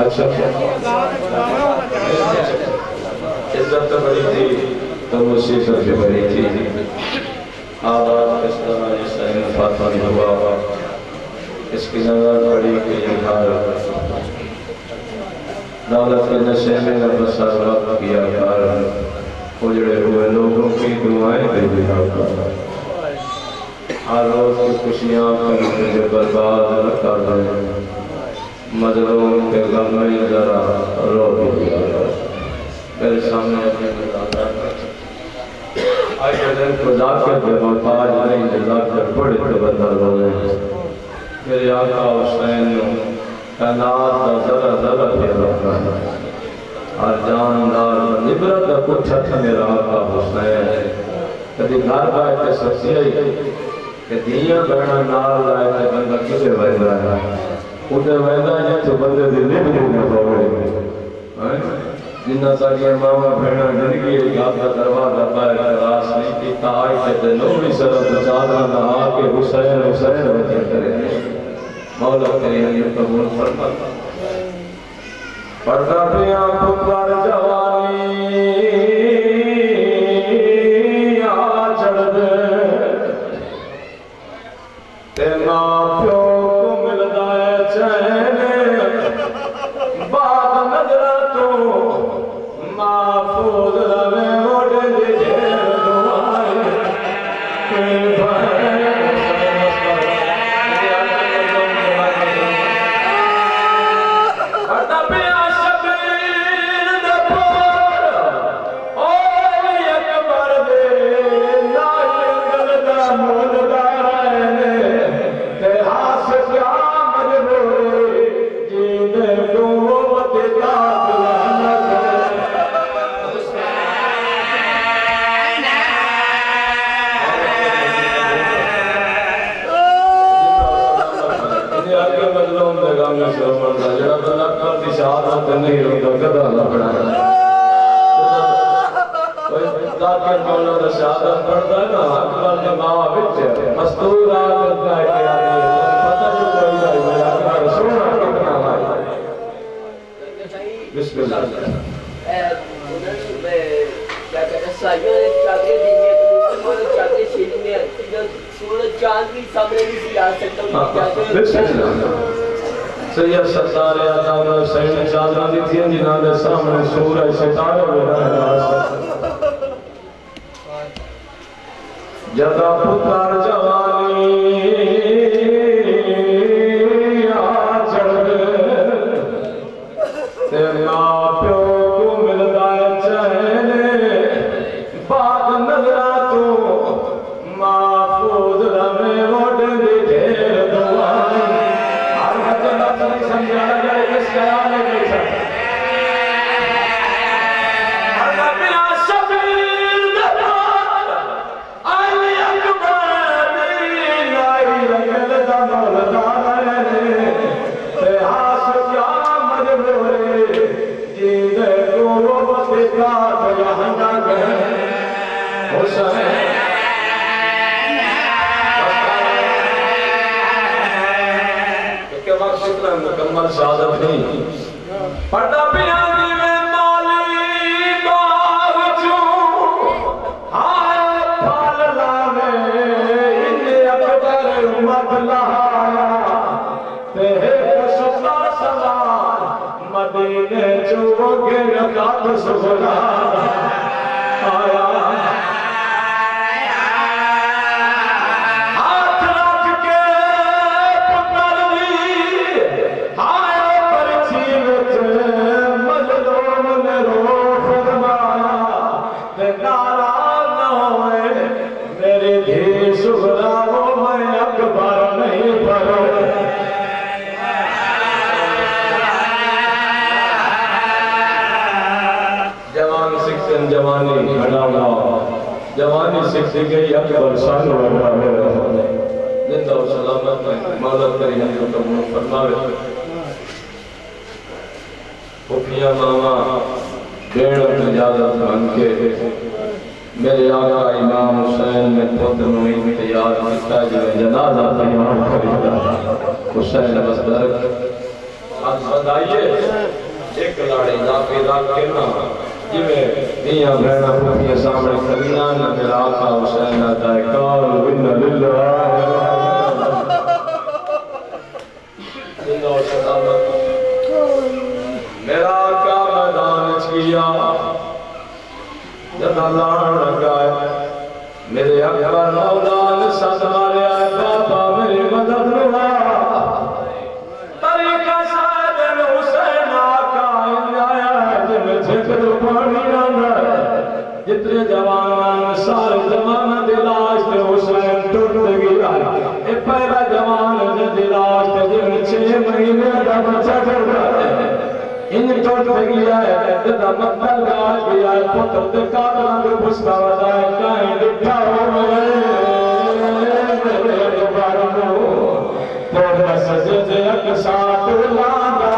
اچھا عزت بڑی تھی تو مصیبت بھی بڑی تھی آباد کس طرح اس انفاط میں ہوا اس کی نظر پڑی کہ یہ گھر دولت کے نشے میں نبسر وقت کیا کر اجڑے ہوئے لوگوں کی دعائیں بھی دیا کر ہر روز کی خوشیاں کرنے جو برباد نہ کر دیں مظلوم کے غم میں ذرا رو بھی دیا کر میرے سامنے اپنے مزاقہ آئی جن مزاقہ کے محتاج نہیں مزاقہ بڑے تو بدل ہوئے میرے آقا حسین کائنات کا ذرا ذرا پھر رکھا ہے اور جاندار نبرت کا کچھ تھا میرا آقا حسین کبھی گھر بائے کے سکسی ہے کہ دیاں بہنا نار لائے تھے بندہ کسے ویدہ ہے انہیں ویدہ ہے تو بندے دل بھی نہیں پاوڑے جنہ ساری امامہ بہنا جنگی ایک کا دروازہ پائے راس نہیں کی تائی کے دنوی سرد چادرہ نہا کے حسین حسین وجہ کرے مولا کریم یہ قبول فرما پڑھتا پیاں پکار جوانی آ چڑھ دے تے ماں پیو کو ملدا ہے چین بعد نظرہ تو محفوظ روے موڑ دے دعائیں نہیں ہوتا گدھا نہ پڑھا کوئی ذاکر مولا دا شہادت پڑھتا ہے نا اکبر کے ماں بچے مستور آدھر کا ہے کہ آدھر پتہ جو کوئی جائے میں اکبر سونا کتنا آئی بسم اللہ کیا کہتا ہے سائیوں نے چاکے دیئے تو مولا چاکے شیری میں سورج چاند کی سامنے بھی سی آ سکتا ہوں بسم اللہ سید ستارے آدم حسین چادرہ دی تھی جنہاں دے سامنے سورج ستارے ہوئے رہے جدا پتار جوانی آ چڑھ دے تے ماں پیو کو ملدا ہے چین بعد نظرہ تو محفوظ رہے موڑ دے ڈھیر دعائیں سمجھانا جائے کس کرانے کے ساتھ اللہ بلا شبیر دبار آئی اکبر دین آئی رکھل دا مولدان رہنے تے حاس کیا مجبورے جیدے کو وقت کا یہاں گئے حسین مکمل شہادت نہیں پڑھتا پیانی میں مالی باغ چوں آئے پھال لانے انہیں اکبر امت لہایا تے ایک ستا سوار مدینے چوکے نکات سبلا آیا جوانی سکھتی گئی اکبر سالو اٹھا میرے زندہ و سلامت میں مالت کری ہم کو تمہیں فرماوے پھوپیاں ماما بیڑ اپنے اجازت مان کے میرے آقا امام حسین میں پتر نوید تیار کتا جو جنازہ تیار خریدا حسین بسدر ہاتھ بدائیے ایک لاڑی ناپی رکھ کے نا جی میں میاں بہنہ پھوپیاں سامنے کھڑیاں نہ میرا آقا حسین آتا ہے کال ان للہ زندہ و سلامت میرا آقا میدان چکیا جب اللہ لگا ہے میرے اکبر مولا ساتھ مارے آئے بابا میری مدد لوا طریقہ سائد حسین آقا آیا ہے جب جھکر پانی آنا ہے جتنے جوانان سارے جوانہ دلاش تے حسین ٹوٹ گیا اے پہلا جوان دلاش تے جن 6 مہینے کا بچہ کر رہا ہے ان ٹوٹ گیا ہے جدا مقتل گاش گیا ہے پتر دے کارنا دے بھسکا وزائے کائیں لٹھا ہو میرے بارنو تو مسجد ایک ساتھ لانا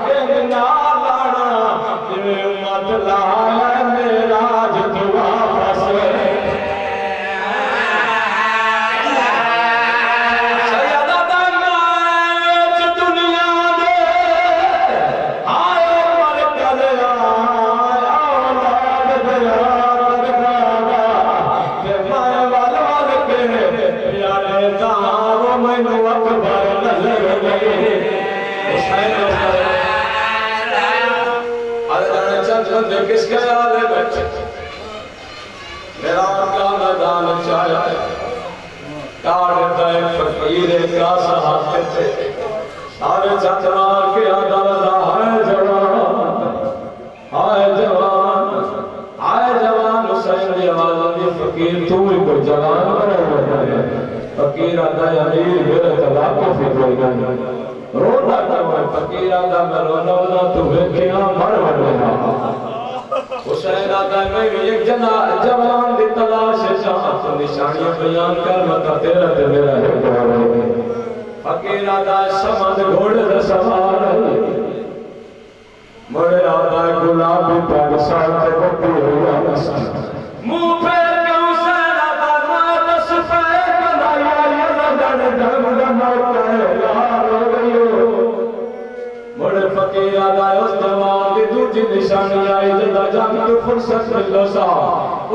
ایک نالانا جویں امت لایا میرا جتوا پسے کس کے آلے بچے میرا آقا میدان چاہیا ہے کاڑتا ہے فقیر کا سہاتے تھے سارے چترار کے آدھا ودا ہائے جوان ہائے جوان ہائے جوان حسین دی آواز دی فقیر تو ہی کوئی جوان بنا ہوا ہے فقیر آدھا ہے امیر میرے طلاقوں فی کوئی نہیں رونا جوان فقیر آدھا میں رونا ہونا تو ویکھیاں مر بڑھنا حسین آدھا میں ایک جوان دی تلاش چاہاں تو نشانیاں بیان کر مطا تیرا تے میرا ہے گوارے فقیر آدھا سمد گھوڑے دا سوار مڑے آدھا گلابی پاک ساتھ بکی ہویا مسجد منہ پھیر کے حسین آدھا مات سفید بنایا یہ لگن دھم دھماتا ہے یار ہو گئی مڑے فقیر آدھا اس جوان دی دوجی نشانی آئی جدا جنگ تو فرصت ملو سا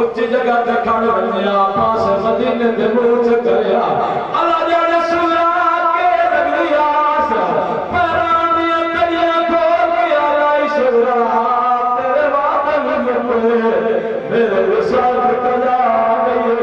اچھی جگہ تے کھڑ بنیا پاس مدینے دے موچ کریا اللہ جانے سورا کے رگلی آس پیران دیا کریاں کھول کے آلائی سورا تیرے وعدن میں میرے وصال کجا گئی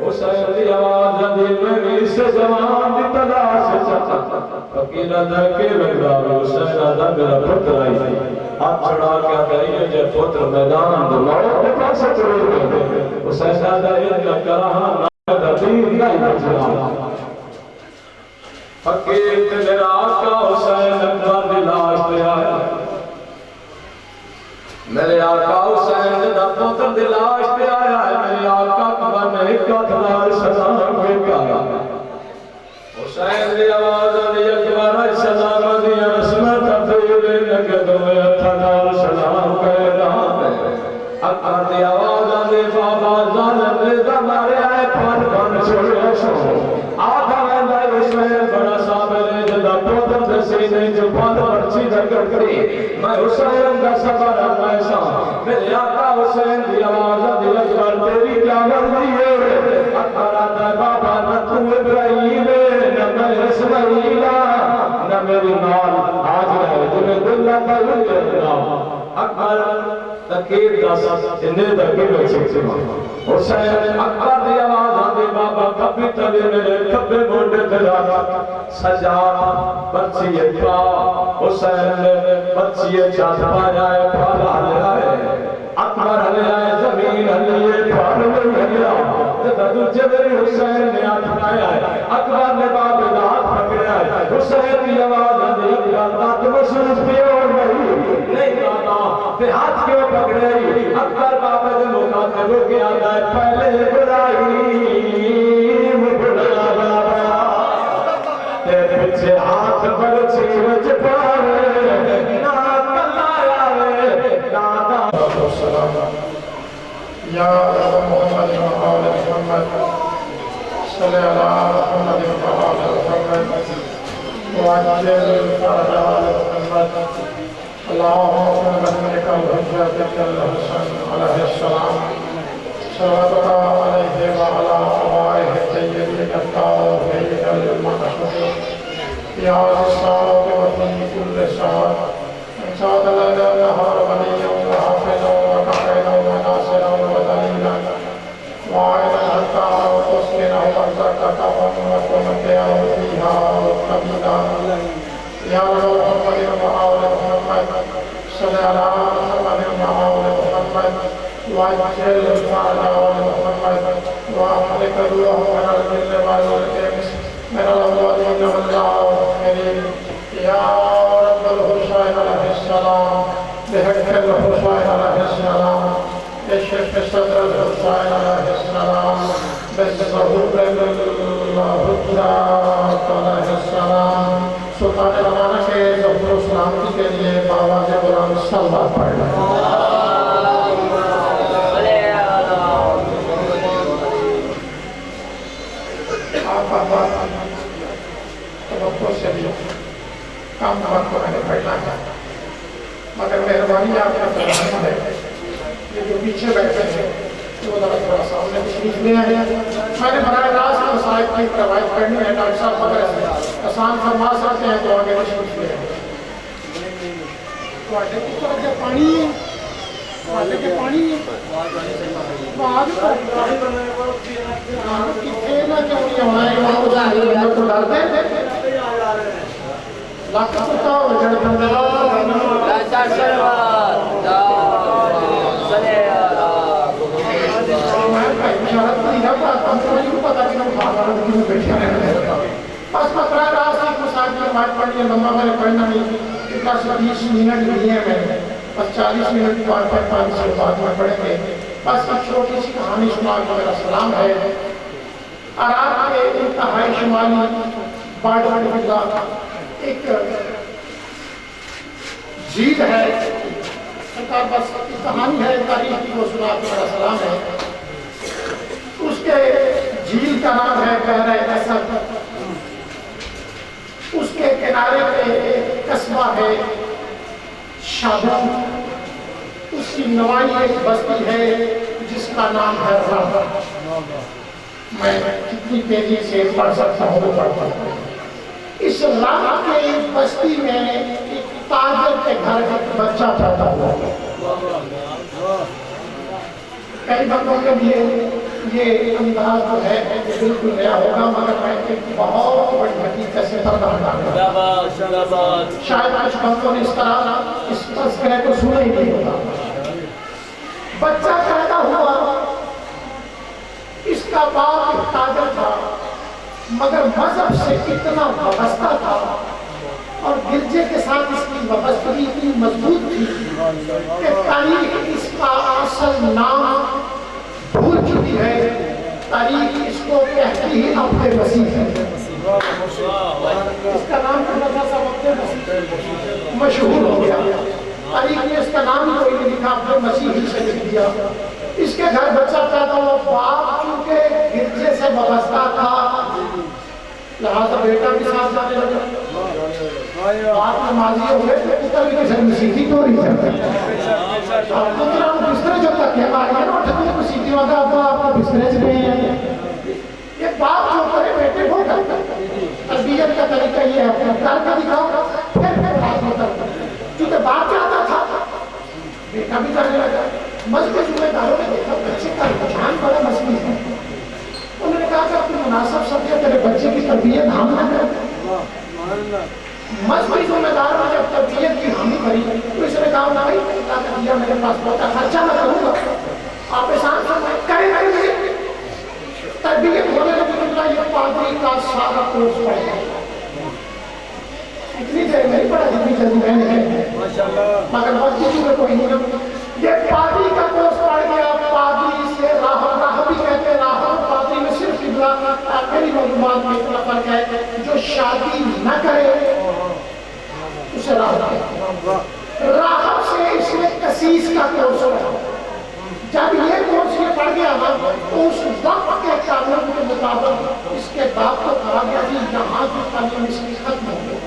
حسین دی آواز دی میں بھی سے جوان دی تلاش چاہتا فقیر آدھا کے لگا حسین آدھا میرا پتر آئی ہاتھ چھڑا کے آدھائی جے پتر میدان دو موت دے پاس چڑے گئے حسین آدھا اتنا کراہاں ناکدہ دین نہیں بچنا فقیر تے میرا آقا حسین اکبر دلاش پہ آیا میرے آقا حسین جدا پتر دلاش پہ آیا ہے میرے آقا اکبر نے ایک اتلال سلام کے کہا حسین دی آواز دی اکبر سلام دی رسمت تفیل نگد میں اتنال سلام کہنا اکبر دی آواز دی بابا ظالم رضا مارے آئے پھر چھوڑے شو آدھا ویندہ حسین بڑا صابر جدا پوتر دسینے جو پاند مرچی جگر کری میں حسین کا سبر ایسا میرے آقا حسین دی آواز دی اکبر تیری کیا وردی ہے اکبر آدھا بابا نہ تو ابراہیم نہ اسماعیلہ نہ میری نال آج رہے جنہیں دلہ کا ہوئی اکبر تکیر داسا انہیں تکیر بچے حسین اکبر دی آواز آدھے بابا کبھی تلے میرے کبھی موٹے دلانا سجا بچی پا حسین نے بچی چاہت پایا ہے پالا لے آئے اکبر لے آئے زمین لے پالا لے آئے تدوجہ میری حسین نے ہاتھ پایا ہے اکبر نے باب داد پکڑا ہے حسین کی آواز آدھے اکبر داد مصروف بھی ہو نہیں بابا پہ ہاتھ کیوں پکڑے اکبر بابا دے مقاتل ہو گیا ہے پہلے ابراہیم بڑا بابا تے پچھے ہاتھ برچی وچ پاوے نا کلایا وے نا دا یا محمد و آل محمد صلی اللہ محمد و آل محمد وعجل فرجال محمد اللهم صل بحمدك وحجتك الحسن عليه السلام صلواتك عليه وعلى آبائه الطيبين الطاهرين المعصومين في هذه الساعة وفي كل ساعة من ساعة الليل والنهار وليا وحافظا وكفيلا وناصرا ودليلا وعينا حتى وتسكنه أرزقك وتمتعه فيها قليلا يا رب محمد وآل محمد صل على محمد وآل محمد وعجل فرج آل محمد وأهلك الله من الجن والإنس من الأولين والآخرين يا رب الحسين عليه السلام بحق الحسين عليه السلام اشرح صدر الحسين عليه السلام بالظهور الحجات عليه السلام سلطان زمانہ کے ظہور و سلامتی کے لیے باواز قرآن صلوات پڑھ رہے ہیں توقع سے بھی کام نمت کو میں نے پڑھنا چاہتا مگر مہربانی آپ کا فرمانا ہے یہ جو پیچھے بیٹھے ہیں وہ ذرا تھوڑا سامنے تشریف لے آئے ہیں میں نے براہ راست مسائل کی روایت کرنی ہے ڈاکٹر صاحب مگر آسان فرما سکتے ہیں تو آگے تشریف لے آئے واٹر کی طرف کے پانی ہے واٹر کے پانی ہے بعد کتنے نہ کیوں نہیں ہمارے وہاں ظاہر کو ڈالتے ہیں لاکھ پتا ہو جڑ بندہ بس مطرح راست ایک مساعد میں بات پڑھنی ہے لمبا میں نے پڑھنا نہیں اتنا سے 20 منٹ لیے ہیں میں نے بس 40 منٹ بعد 5 سے بعد میں پڑھیں گے بس ایک چھوٹی سی کہانی سنا کے میرا سلام ہے عراق کے انتہائی شمالی بارڈر میں ایک جھیل ہے سرکار بس کہانی ہے تاریخ کی وہ سنا کے میرا سلام ہے اس کے جھیل کا نام ہے بحر اسد اس کے کنارے پہ ایک قصبہ ہے شابو اس کی نوائی ایک بستی ہے جس کا نام ہے راہ میں کتنی تیزی سے پڑھ سکتا ہوں وہ پڑھ پڑھ اس راہ کے بستی میں ایک تاجر کے گھر کا بچہ پیدا ہوا کئی بندوں کے لیے یہ انداز جو ہے بالکل نیا ہوگا مگر میں ایک بہت بڑی حقیقت سے پردہ ڈالوں شاید کچھ بندوں نے اس طرح اس تذکرے کو سنا ہی نہیں ہوگا بچہ پیدا ہوا اس کا باپ ایک تاجر تھا مگر مذہب سے اتنا وابستہ تھا اور گرجے کے ساتھ اس کی وابستگی اتنی مضبوط تھی کہ تاریخ اس کا اصل نام بھول چکی ہے تاریخ اس کو کہتی ہی عبد مسیح ہے اس کا نام مشہور ہو گیا تاریخ نے اس کا نام کوئی نہیں لکھا عبد مسیح سے لکھ دیا اس کے گھر بچہ پیدا ہوا باپ چونکہ گرجے سے وابستہ تھا لہذا بیٹا بھی ساتھ جانے لگا باپ نمازی ہو گئے تو پتر بھی کسی مسیحی تو نہیں جاتا اب پتر ہم بسترے جب تک ہے ماری ہے نا اٹھتے ہیں مسیحی ہوگا اب آپ کو بسترے سے نہیں ہے یہ باپ جو کرے بیٹے وہ کرتا ہے تربیت کا طریقہ یہ ہے اپنا کر کے دکھاؤ پھر بات ہوتا ہے کیونکہ باپ چاہتا تھا بیٹا بھی کرنے لگا مسجد ذمہ داروں نے دیکھا بچے کا رجحان بڑا مضبوط ہے انہوں نے کہا کہ اپنی مناسب سمجھے تیرے بچے کی تربیت ہم نہ کریں مذہبی ذمہ داروں نے جب تربیت کی حامی بھری تو اس نے کہا بھائی اللہ کا دیا میرے پاس بہت خرچہ میں کروں گا آپ احسان فرمائیں کریں تربیت ہونے لگی تو یہ پادری کا سارا کورس پڑھ گیا اتنی دیر نہیں پڑھا جتنی جلدی میں نے مگر مسجد میں کوئی نہیں یہ پادری کا کورس پڑھ گیا پادری سے راہ بھی کہتے ہیں راہ پادری میں صرف قبلہ میری معلومات میں اتنا فرق ہے جو شادی نہ کرے اسے راہب سے اس نے قسیس کا کورس پڑھا جب یہ کورس یہ پڑھ گیا نا تو اس وقت کے قانون کے مطابق اس کے باپ کو کہا گیا کہ یہاں کی تعلیم اس کی ختم ہو گئی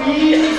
20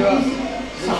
20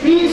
20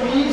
20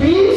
20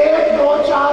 1, 2, 4,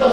10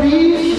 20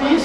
20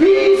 20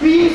20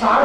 60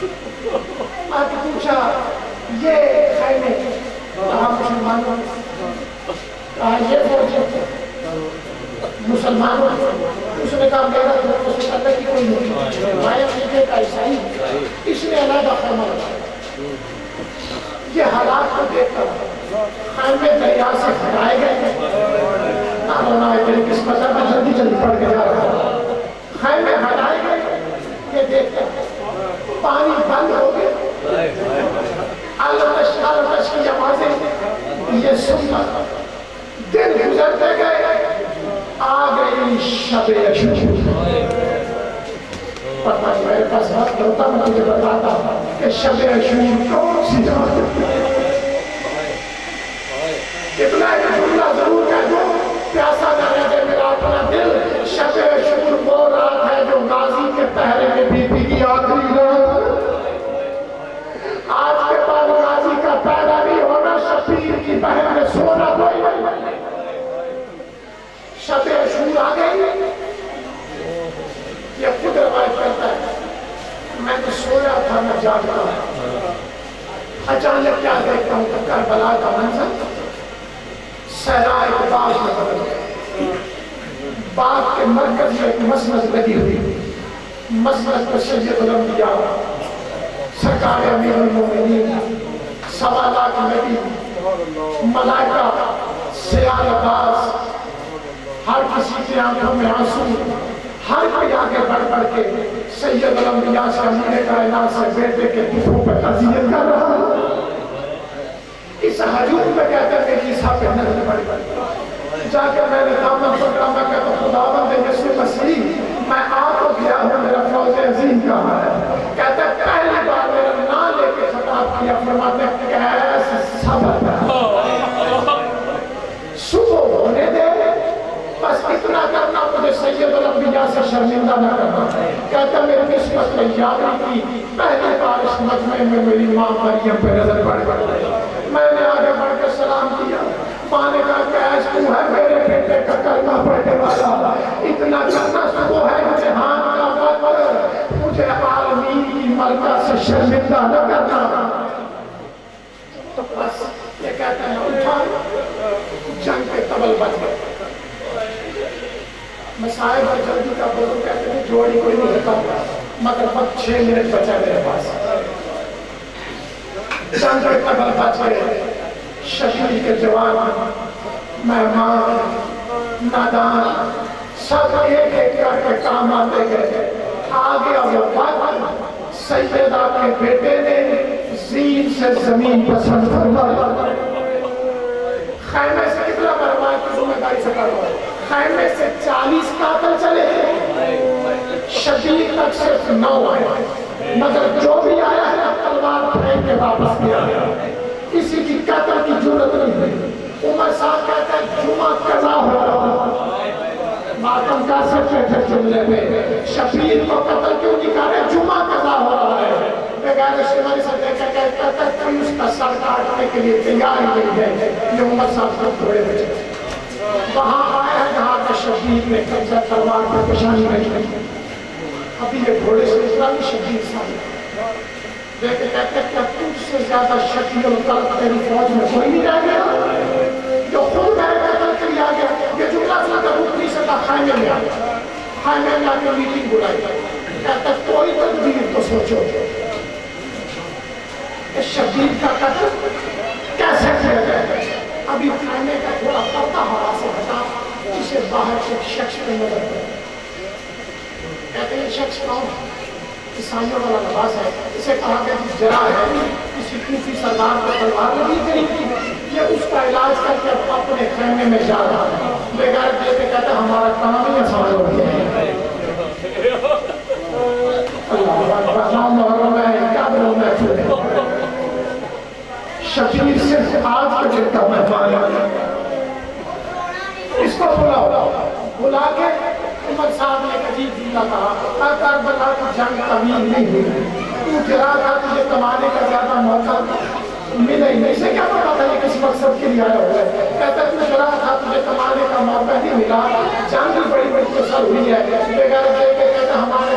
آج پوچھا یہ خیمے کہاں مسلمانوں کہا یہ فوج مسلمانوں اس نے کہا میرا دوست سے اللہ کی کوئی نہیں میں عقیدے کا عیسائی اس نے علیحدہ خیمہ لگایا یہ حالات کو دیکھ کر خیمے دریا سے ہٹائے گئے نہ تیری قسمت ہے میں جلدی جلدی پڑھ کے جا رہا ہوں خیمے ہٹائے گئے یہ دیکھ کر پانی بند ہو گئے آلتش کی آوازیں یہ سننا دن گزرتے گئے آ گئی شب عاشور پتہ نہیں میرے پاس وقت ہوتا میں تجھے بتاتا کہ شب عاشور کون سی جماعت اتنا ایک جملہ ضرور کہہ دو پیاسا نہ رہ جائے میرا اپنا دل شب عاشور وہ رات ہے جو غازی کے پہرے میں بی بی کی آخری رات آج کے بعد غازی کا پہرا بھی ہونا شبیر کی بہن میں سونا کوئی نہیں شب عاشور آ گئی یہ خود روایت کرتا ہے میں تو سویا تھا میں جاگتا اچانک کیا دیکھتا ہوں کہ کربلا کا منظر صحرائے باغ میں بدل گیا باغ کے مرکز میں ایک مسند لگی ہوئی مسند پر سید الانبیاء سرکار امیر المومنین سوالات نبی ملائکہ سیاہ لباس ہر کسی کی آنکھوں میں آنسو ہر کوئی آگے بڑھ کے سید الانبیاء سے امیر کائنات سے بیٹے کے دکھوں پر تعزیت کر رہا ہے اس ہجوم میں کہتے ہیں میری عیسیٰ پہ نظر پڑی جا کے میں نے دامن پکڑا میں کہتا خداوند یسوع مسیح میں آ تو گیا ہوں میرا فوز عظیم کہاں ہے کہتے ہیں پہلی بار میرا نام لے کے خطاب کیا فرماتے ہیں کیسے صبر صبح ہونے دے بس اتنا کرنا مجھے سید الانبیاء سے شرمندہ نہ کرنا کہتا میری قسمت میں یادی کی پہلی بار اس مجمع میں میری ماں مریم پہ نظر پڑ میں نے آگے بڑھ کے سلام کیا ماں نے کہا کہ ایس تو ہے میرے بیٹے کا کلمہ پڑھنے والا اتنا کرنا صبح ہے مجھے ہاتھ کا وقت مجھے عالمین کی ملکہ سے شرمندہ نہ کرنا تو بس یہ کہتے ہیں اٹھا جنگ کے تبل بچ گئے میں صاحب اور جلدی کا بولوں کہتے ہیں جوڑی کوئی نہیں ہوتا مگر وقت 6 منٹ بچا میرے پاس جنگ کے تبل بچ گئے شبیر کے جوان مہمان نادان سب ایک ایک کر کے کام آتے گئے آگے وہ وقت سیدہ کے بیٹے نے زین سے زمین پسند فرمایا خیمے سے کتنا برباد کی ذمہ داری سے کرو خیمے سے 40 قاتل چلے شبیر تک صرف 9 آئے مگر جو بھی آیا ہے تلوار پھینک کے واپس کیا کسی کی قتل کی جرت نہیں ہوئی عمر صاحب کہتا ہے جمعہ قضا ہو رہا ماتم کا سکتے تھے جملے میں شبیر کو قتل کیوں نہیں کہا رہے جمعہ قضا ہو رہا ہے بغیر شمالی سے دیکھا کہتا ہے کوئی اس کا سر کاٹنے کے لیے تیار نہیں ہے یہ عمر صاحب کو گھوڑے بچے وہاں آیا ہے جہاں کا شبیر نے قبضہ تلوار پر پشانی نہیں ابھی یہ گھوڑے سے اسلامی شبیر صاحب دیکھے کہتے ہیں کہ تجھ سے زیادہ شکیل القلب تیری فوج میں کوئی نہیں رہ گیا جو خود میرے قتل کے لیے آ گیا یہ جملہ اصلا کا روح نہیں سکتا خیمے میں آ گیا خیمے میں آ کے میٹنگ بلائی کہتا ہے کوئی تدبیر تو سوچو کہ شبیر کا قتل کیسے کیا جائے ابھی خیمے کا تھوڑا پردہ ہوا سے ہٹا جسے باہر سے شخص پہ نظر پڑے کہتے ہیں یہ شخص کون عیسائیوں والا لباس ہے اسے کہا کہ جرا ہے کسی کوفی سردار کو تلوار لگی گئی تھی یہ اس کا علاج کر کے اپنے خیمے میں جا رہا ہے بغیر دیتے کہتے ہمارا کام ہی آسان ہو گیا ہے اللہ اکبر نام محرم ہے کیا بولوں میں پھر شبیر صرف آج کے دن کا مہمان ہے اس کو بلا کے عمر صاحب نے ایک عجیب جملہ کہا کربلا کی جنگ طویل نہیں ہوئی تو گرا تھا تجھے کمانے کا زیادہ موقع ملا ہی نہیں اسے کیا پتا تھا یہ کس مقصد کے لیے آیا ہوا ہے کہتا ہے تو گرا تھا تجھے کمانے کا موقع نہیں ملا جنگ بڑی بڑی کسر ہوئی ہے بغیر دیکھ کے کہتا ہمارے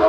2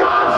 4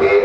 3